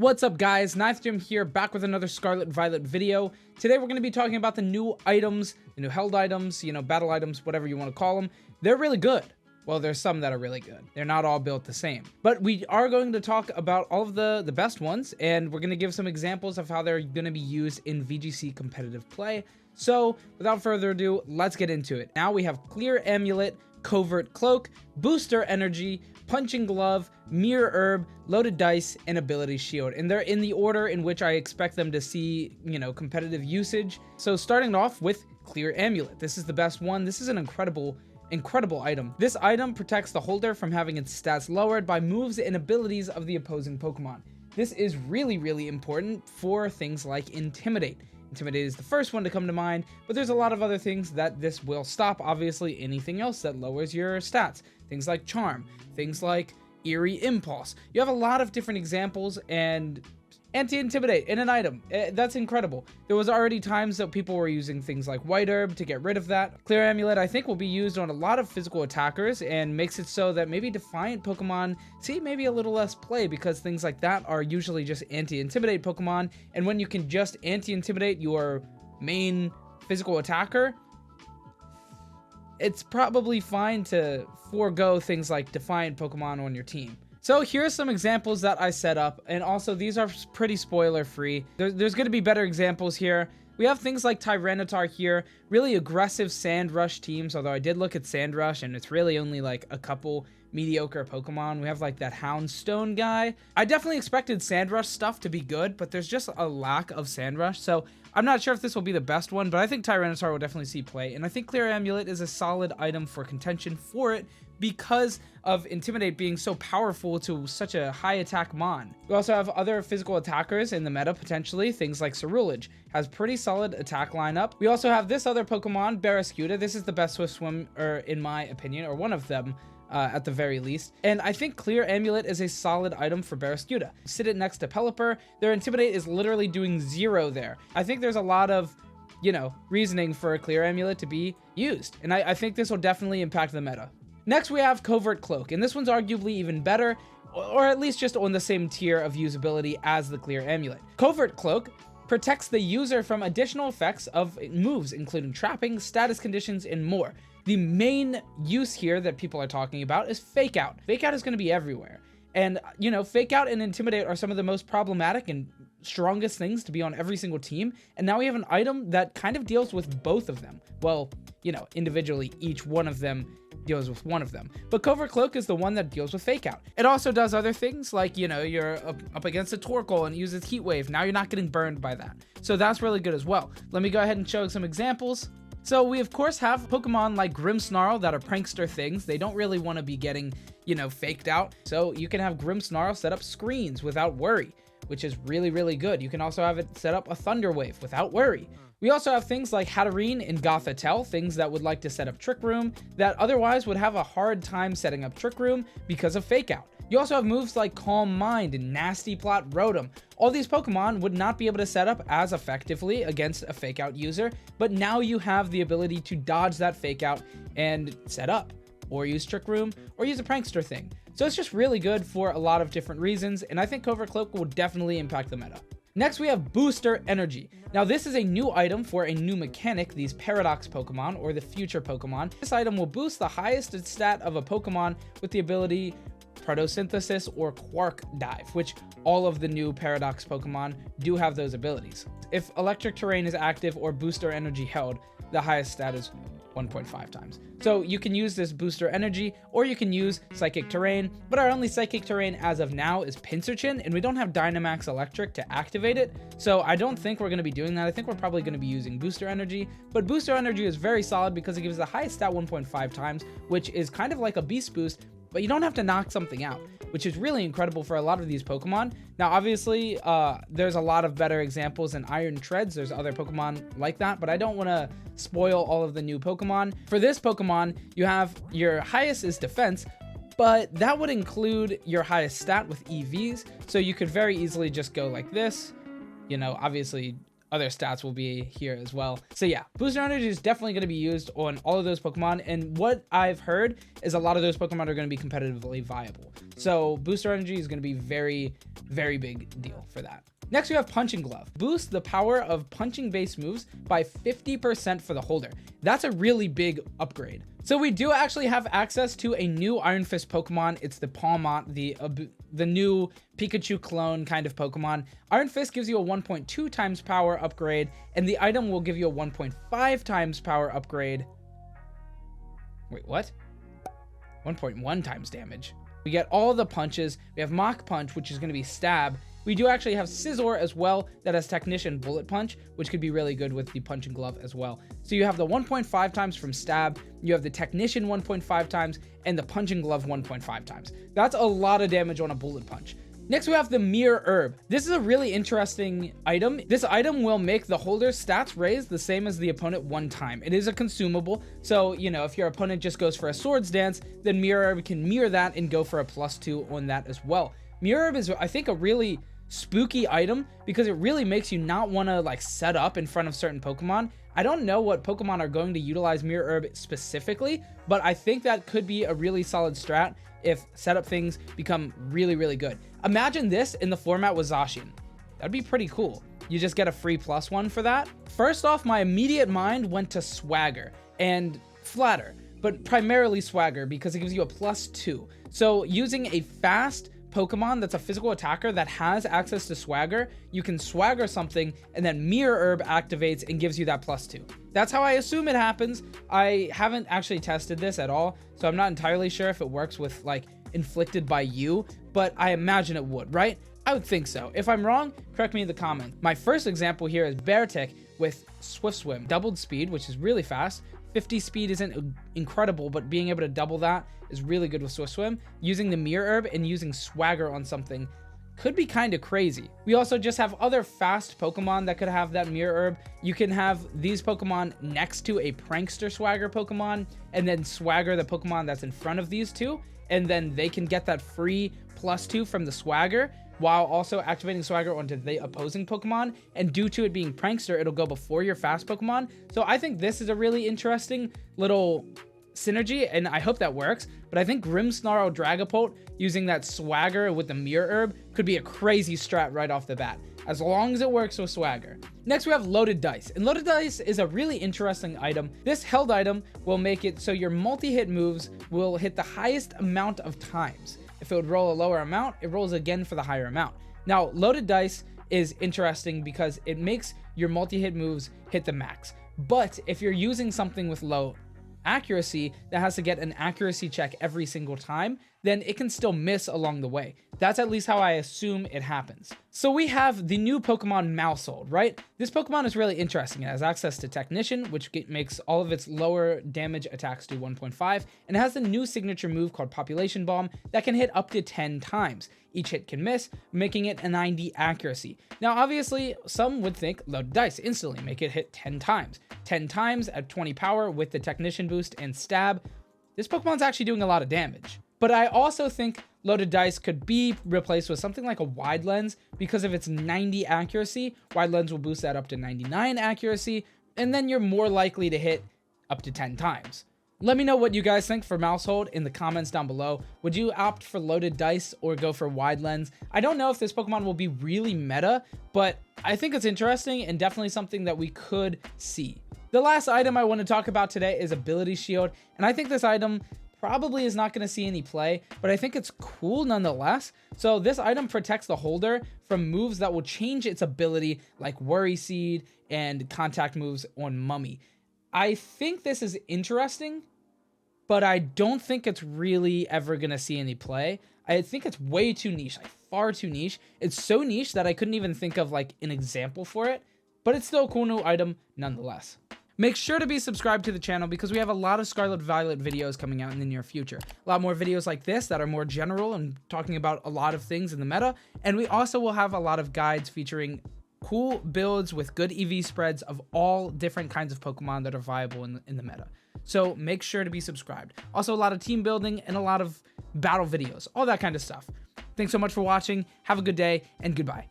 What's up guys, Ninth Gym here, back with another Scarlet and Violet video. Today we're going to be talking about the new items, the new held items, battle items, whatever you want to call them. They're really good. Well, there's some that are really good. They're not all built the same. But we are going to talk about all of the best ones, and we're going to give some examples of how they're going to be used in VGC competitive play. So, without further ado, let's get into it. Now we have Clear Amulet, Covert Cloak, Booster Energy, Punching Glove, Mirror Herb, Loaded Dice, and Ability Shield. And they're in the order in which I expect them to see, competitive usage. So starting off with Clear Amulet. This is the best one. This is an incredible item. This item protects the holder from having its stats lowered by moves and abilities of the opposing Pokemon. This is really important for things like Intimidate. Intimidate is the first one to come to mind, but there's a lot of other things that this will stop. Obviously, anything else that lowers your stats. Things like Charm, things like Eerie Impulse. You have a lot of different examples, and Anti-Intimidate in an item. That's incredible. There was already times that people were using things like White Herb to get rid of that. Clear Amulet, I think, will be used on a lot of physical attackers and makes it so that maybe Defiant Pokemon see maybe a little less play because things like that are usually just Anti-Intimidate Pokemon. And when you can just Anti-Intimidate your main physical attacker, it's probably fine to forego things like Defiant Pokemon on your team. So here's some examples that I set up, and also these are pretty spoiler free. There's going to be better examples here. We have things like Tyranitar here, really aggressive Sand Rush teams, although I did look at Sand Rush and it's really only like a couple mediocre Pokemon. We have like that Houndstone guy. I definitely expected Sand Rush stuff to be good, but there's just a lack of Sand Rush, so I'm not sure if this will be the best one, but I think Tyranitar will definitely see play, and I think Clear Amulet is a solid item for contention for it because of Intimidate being so powerful to such a high attack mon. We also have other physical attackers in the meta potentially, things like Cerulege has pretty solid attack lineup. We also have this other Pokemon, Barraskewda. This is the best Swift Swimmer in my opinion, or one of them. At the very least. And I think Clear Amulet is a solid item for Barraskewda. Sit it next to Pelipper. Their Intimidate is literally doing 0 there. I think there's a lot of, reasoning for a Clear Amulet to be used. And I think this will definitely impact the meta. Next, we have Covert Cloak. And this one's arguably even better, or at least just on the same tier of usability as the Clear Amulet. Covert Cloak protects the user from additional effects of moves, including trapping, status conditions, and more. The main use here that people are talking about is Fake Out. Fake Out is going to be everywhere. And, Fake Out and Intimidate are some of the most problematic and strongest things to be on every single team. And now we have an item that kind of deals with both of them. Well, individually, each one of them deals with one of them. But Covert Cloak is the one that deals with Fake Out. It also does other things like, you're up against a Torkoal and it uses Heat Wave. Now you're not getting burned by that. So that's really good as well. Let me go ahead and show some examples. So we of course have Pokemon like Grimmsnarl that are prankster things. They don't really want to be getting, faked out. So you can have Grimmsnarl set up screens without worry, which is really good. You can also have it set up a Thunder Wave without worry. We also have things like Hatterene and Gothitelle, things that would like to set up Trick Room that otherwise would have a hard time setting up Trick Room because of Fake Out. You also have moves like Calm Mind and Nasty Plot Rotom. All these Pokemon would not be able to set up as effectively against a Fake Out user, but now you have the ability to dodge that Fake Out and set up, or use Trick Room, or use a Prankster thing. So it's just really good for a lot of different reasons, and I think Covert Cloak will definitely impact the meta. Next, we have Booster Energy. Now, this is a new item for a new mechanic, these Paradox Pokemon, or the future Pokemon. This item will boost the highest stat of a Pokemon with the ability Protosynthesis or Quark Dive, which all of the new Paradox Pokemon do have those abilities. If Electric Terrain is active or Booster Energy held, the highest stat is 1.5 times. So you can use this Booster Energy, or you can use Psychic Terrain, but our only Psychic Terrain as of now is Pinsirchin, and we don't have Dynamax Electric to activate it, so I don't think we're going to be doing that. I think we're probably going to be using Booster Energy, but Booster Energy is very solid because it gives the highest stat 1.5 times, which is kind of like a Beast Boost, but you don't have to knock something out, which is really incredible for a lot of these Pokemon. Now, obviously, there's a lot of better examples in Iron Treads. There's other Pokemon like that, but I don't want to spoil all of the new Pokemon. For this Pokemon, you have your highest is Defense, but that would include your highest stat with EVs. So you could very easily just go like this, obviously other stats will be here as well. So yeah, booster energy is definitely going to be used on all of those Pokemon, and what I've heard is a lot of those Pokemon are going to be competitively viable. So booster energy is going to be very, very big deal for that. Next, we have Punching Glove. Boost the power of punching base moves by 50% for the holder. That's a really big upgrade. So we do actually have access to a new Iron Fist Pokemon. It's the Palmont, the new Pikachu clone kind of Pokemon. Iron Fist gives you a 1.2 times power upgrade, and the item will give you a 1.5 times power upgrade. Wait, what? 1.1 times damage. We get all the punches. We have Mach Punch, which is going to be stab. We do actually have Scizor as well that has Technician Bullet Punch, which could be really good with the Punching Glove as well. So you have the 1.5 times from stab, you have the Technician 1.5 times, and the Punching Glove 1.5 times. That's a lot of damage on a Bullet Punch. Next, we have the Mirror Herb. This is a really interesting item. This item will make the holder's stats raise the same as the opponent one time. It is a consumable, so, you know, if your opponent just goes for a Swords Dance, then Mirror Herb can mirror that and go for a +2 on that as well. Mirror Herb is, I think, a really spooky item because it really makes you not want to like set up in front of certain Pokemon. I don't know what Pokemon are going to utilize Mirror Herb specifically, but I think that could be a really solid strat if setup things become really, really good. Imagine this in the format with Zacian. That'd be pretty cool. You just get a free +1 for that. First off, my immediate mind went to Swagger and Flatter, but primarily Swagger because it gives you a +2. So using a fast Pokemon that's a physical attacker that has access to Swagger, you can Swagger something and then Mirror Herb activates and gives you that +2. That's how I assume it happens. I haven't actually tested this at all, so I'm not entirely sure if it works with like inflicted by you, but I imagine it would, right? I would think so. If I'm wrong, correct me in the comments. My first example here is Beartic with Swift Swim, doubled speed, which is really fast. 50 speed isn't incredible, but being able to double that is really good with Swift Swim. Using the Mirror Herb and using Swagger on something could be kind of crazy. We also just have other fast Pokemon that could have that Mirror Herb. You can have these Pokemon next to a Prankster Swagger Pokemon, and then Swagger the Pokemon that's in front of these two, and then they can get that free +2 from the Swagger, while also activating Swagger onto the opposing Pokemon, and due to it being Prankster, it'll go before your fast Pokemon. So I think this is a really interesting little synergy, and I hope that works. But I think Grimmsnarl Dragapult using that Swagger with the Mirror Herb could be a crazy strat right off the bat, as long as it works with Swagger. Next, we have Loaded Dice, and Loaded Dice is a really interesting item. This held item will make it so your multi-hit moves will hit the highest amount of times. If it would roll a lower amount, it rolls again for the higher amount. Now, Loaded Dice is interesting because it makes your multi-hit moves hit the max. But if you're using something with low accuracy that has to get an accuracy check every single time, then it can still miss along the way. That's at least how I assume it happens. So we have the new Pokemon Maushold, right? This Pokemon is really interesting. It has access to Technician, which makes all of its lower damage attacks do 1.5, and it has a new signature move called Population Bomb that can hit up to 10 times. Each hit can miss, making it a 90 accuracy. Now, obviously, some would think Loaded Dice instantly make it hit 10 times. 10 times at 20 power with the Technician boost and stab. This Pokemon's actually doing a lot of damage. But I also think Loaded Dice could be replaced with something like a Wide Lens because of its 90 accuracy. Wide Lens will boost that up to 99 accuracy, and then you're more likely to hit up to 10 times. Let me know what you guys think for Maushold in the comments down below. Would you opt for Loaded Dice or go for Wide Lens? I don't know if this Pokemon will be really meta, but I think it's interesting and definitely something that we could see. The last item I want to talk about today is Ability Shield, and I think this item probably is not going to see any play, but I think it's cool nonetheless. So this item protects the holder from moves that will change its ability, like Worry Seed and contact moves on Mummy. I think this is interesting, but I don't think it's really ever going to see any play. I think it's way too niche, like far too niche. It's so niche that I couldn't even think of like an example for it, but it's still a cool new item nonetheless. Make sure to be subscribed to the channel because we have a lot of Scarlet Violet videos coming out in the near future. A lot more videos like this that are more general and talking about a lot of things in the meta. And we also will have a lot of guides featuring cool builds with good EV spreads of all different kinds of Pokemon that are viable in the meta. So make sure to be subscribed. Also, a lot of team building and a lot of battle videos, all that kind of stuff. Thanks so much for watching. Have a good day and goodbye.